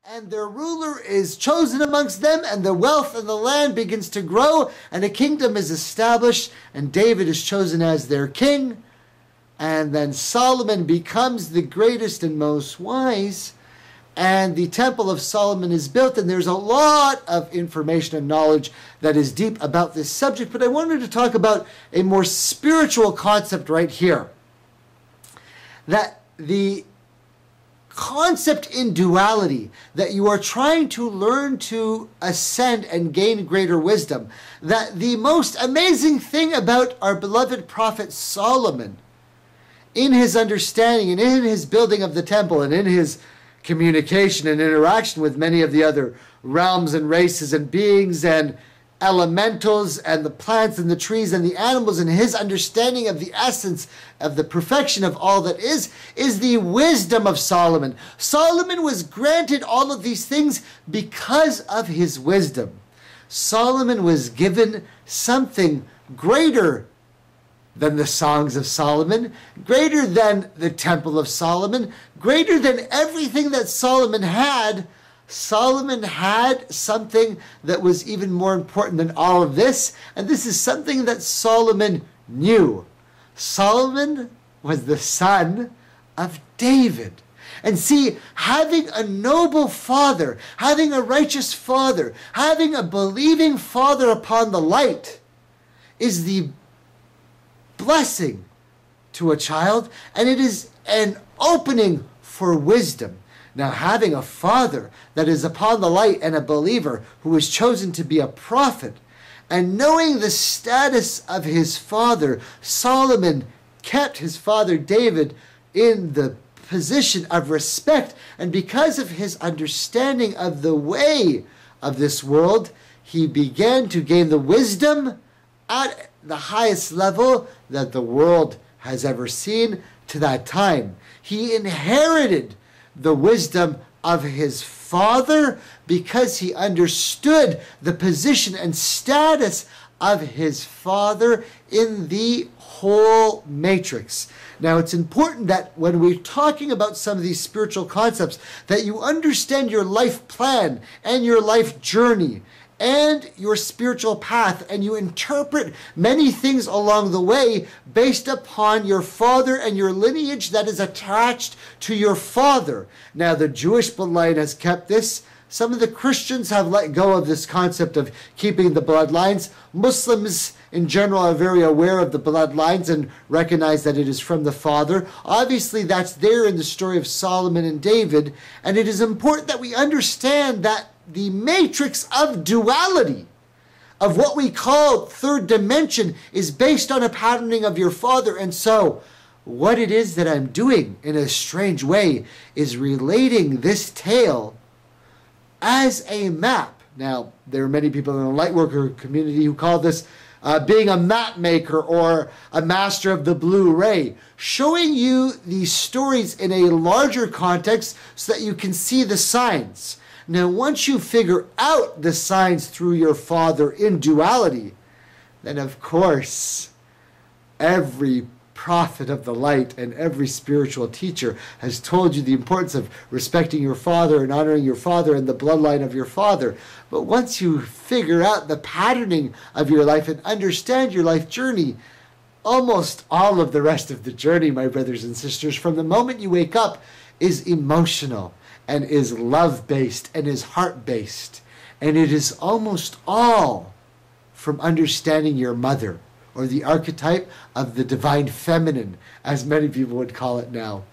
and their ruler is chosen amongst them, and the wealth and the land begins to grow, and a kingdom is established, and David is chosen as their king. And then Solomon becomes the greatest and most wise, and the Temple of Solomon is built, and there's a lot of information and knowledge that is deep about this subject, but I wanted to talk about a more spiritual concept right here. That the concept in duality, that you are trying to learn to ascend and gain greater wisdom, that the most amazing thing about our beloved prophet Solomon, in his understanding and in his building of the temple and in his communication and interaction with many of the other realms and races and beings and elementals and the plants and the trees and the animals, and his understanding of the essence of the perfection of all that is the wisdom of Solomon. Solomon was granted all of these things because of his wisdom. Solomon was given something greater than the songs of Solomon, greater than the Temple of Solomon, greater than everything that Solomon had. Solomon had something that was even more important than all of this, and this is something that Solomon knew. Solomon was the son of David. And see, having a noble father, having a righteous father, having a believing father upon the light is the blessing to a child, and it is an opening for wisdom. Now, having a father that is upon the light and a believer who is chosen to be a prophet, and knowing the status of his father, Solomon kept his father David in the position of respect, and because of his understanding of the way of this world, he began to gain the wisdom at the highest level that the world has ever seen to that time. He inherited the wisdom of his father because he understood the position and status of his father in the whole matrix. Now, it's important that when we're talking about some of these spiritual concepts, that you understand your life plan and your life journey and your spiritual path, and you interpret many things along the way based upon your father and your lineage that is attached to your father. Now, the Jewish bloodline has kept this. Some of the Christians have let go of this concept of keeping the bloodlines. Muslims in general are very aware of the bloodlines and recognize that it is from the father. Obviously, that's there in the story of Solomon and David, and it is important that we understand that the matrix of duality, of what we call third dimension, is based on a patterning of your father. And so what it is that I'm doing in a strange way is relating this tale as a map. Now, there are many people in the lightworker community who call this being a map maker or a master of the blue ray, showing you these stories in a larger context so that you can see the signs. Now, once you figure out the signs through your father in duality, then of course, every prophet of the light and every spiritual teacher has told you the importance of respecting your father and honoring your father and the bloodline of your father. But once you figure out the patterning of your life and understand your life journey, almost all of the rest of the journey, my brothers and sisters, from the moment you wake up, is emotional and is love-based and is heart-based. And it is almost all from understanding your mother, or the archetype of the divine feminine, as many people would call it now.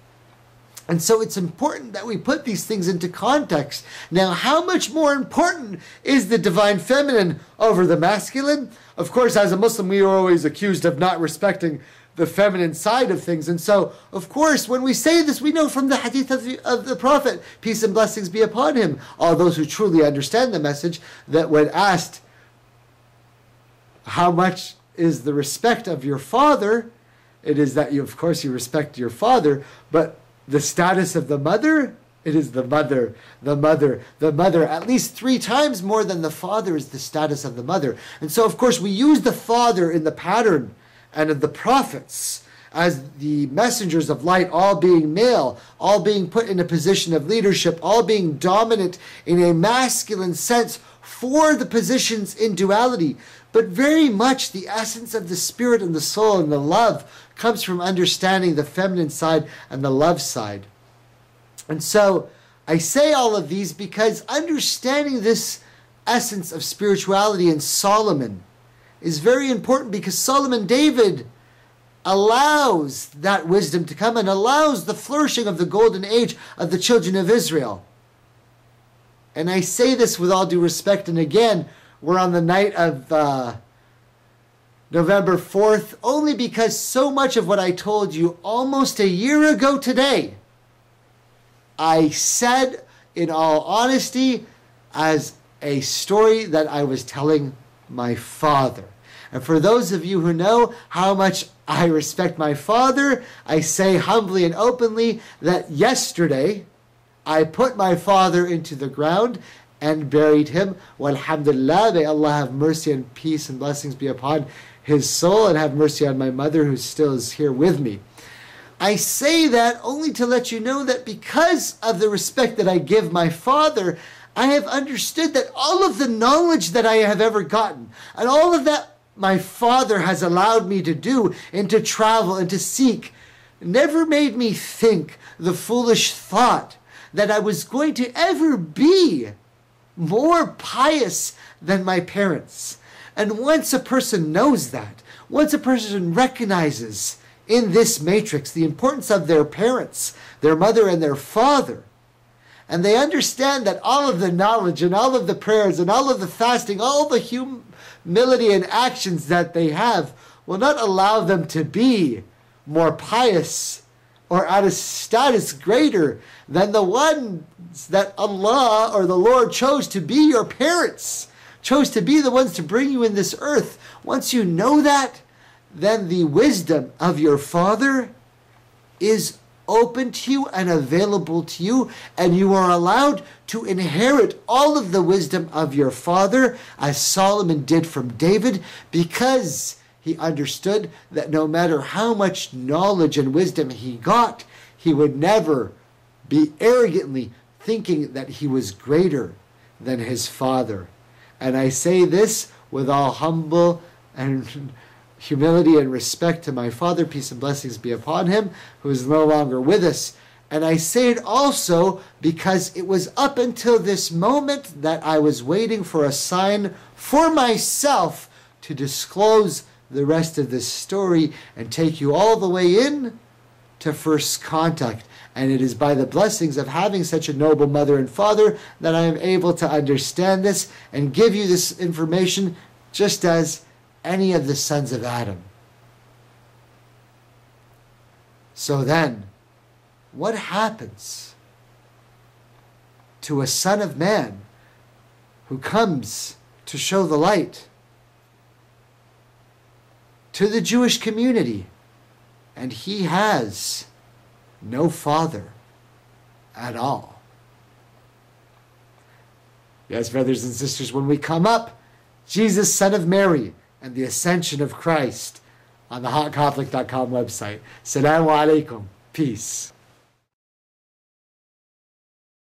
And so it's important that we put these things into context. Now, how much more important is the divine feminine over the masculine? Of course, as a Muslim, we are always accused of not respecting the feminine side of things. And so, of course, when we say this, we know from the hadith of the Prophet, peace and blessings be upon him, all those who truly understand the message, that when asked, how much is the respect of your father? It is that you, of course, you respect your father, but the status of the mother, it is the mother, the mother, the mother. At least 3 times more than the father is the status of the mother. And so, of course, we use the father in the pattern and of the prophets as the messengers of light, all being male, all being put in a position of leadership, all being dominant in a masculine sense for the positions in duality. But very much the essence of the spirit and the soul and the love comes from understanding the feminine side and the love side. And so I say all of these because understanding this essence of spirituality in Solomon is very important, because Solomon David allows that wisdom to come and allows the flourishing of the golden age of the children of Israel. And I say this with all due respect, and again, we're on the night of November 4th, only because so much of what I told you almost a year ago today, I said in all honesty as a story that I was telling my father. And for those of you who know how much I respect my father, I say humbly and openly that yesterday I put my father into the ground and buried him. Walhamdulillah, may Allah have mercy and peace and blessings be upon his soul, and have mercy on my mother who still is here with me. I say that only to let you know that because of the respect that I give my father, I have understood that all of the knowledge that I have ever gotten, and all of that my father has allowed me to do and to travel and to seek, never made me think the foolish thought that I was going to ever be more pious than my parents. And once a person knows that, once a person recognizes in this matrix the importance of their parents, their mother and their father, and they understand that all of the knowledge and all of the prayers and all of the fasting, all the humility and actions that they have will not allow them to be more pious or at a status greater than the ones that Allah or the Lord chose to be your parents, chose to be the ones to bring you in this earth. Once you know that, then the wisdom of your father is open to you and available to you, and you are allowed to inherit all of the wisdom of your father, as Solomon did from David, because he understood that no matter how much knowledge and wisdom he got, he would never be arrogantly thinking that he was greater than his father. And I say this with all humble and humility and respect to my father, peace and blessings be upon him, who is no longer with us. And I say it also because it was up until this moment that I was waiting for a sign for myself to disclose the rest of this story and take you all the way in to first contact. And it is by the blessings of having such a noble mother and father that I am able to understand this and give you this information just as any of the sons of Adam. So then, what happens to a son of man who comes to show the light to the Jewish community, and he has no father at all? Yes, brothers and sisters, when we come up, Jesus, son of Mary, and the ascension of Christ on the hotcatholic.com website. Assalamu alaikum. Peace.